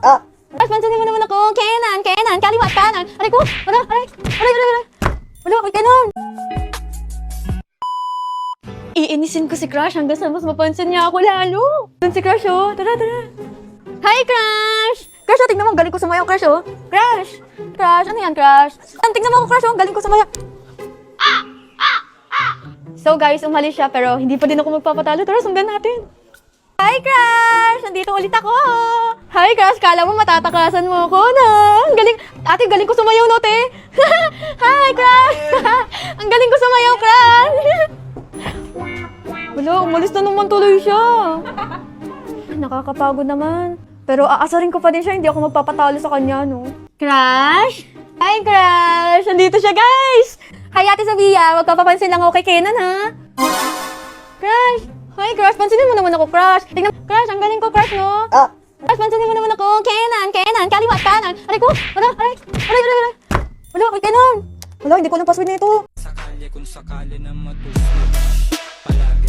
Crush, pansinin mo naman ako. Kenan, kaliwa, kanan. Aray ko, aray. Wala, okay ka nun. Iinisin ko si Crush hanggang sa mas mapansin niya ako lalo. Doon si Crush, oh. Tara. Hi, Crush! Crush, oh, tignan mo, galing ko sumayaw, Crush, oh. Crush, ano yan, Crush? Tignan mo ako, Crush, oh, galing ko sumayaw. So, guys, umalis siya, pero hindi pa din ako magpapatalo. Tara, sundan natin. Hi, Crush! Nandito ulit ako. Hi, Crush! Kala mo matatakasan mo ako, no? Ate, galing ko sumayaw, no, te? Hi, Crush! Ang galing ko sumayaw, Crush! Wala, umalis na naman tuloy siya. Nakakapagod naman. Pero aasarin ko pa din siya, hindi ako magpapatalo sa kanya, no? Crush? Hi, Crush! Nandito siya, guys! Hi, Ate Sophia! Magpapapansin lang ako kay Kenan, ha? Crush! Hi, Crush! Pansinin mo naman ako, Crush! Tingnan, Crush! Ang galing ko, Crush, no? Crush, pansinin mo naman ako! Kenan! Kaliwa, kanan! Aray ko! Aray! Wala, okay ka nun! Wala, hindi ko alam password nito. Sakali kung sakali na matuto palagi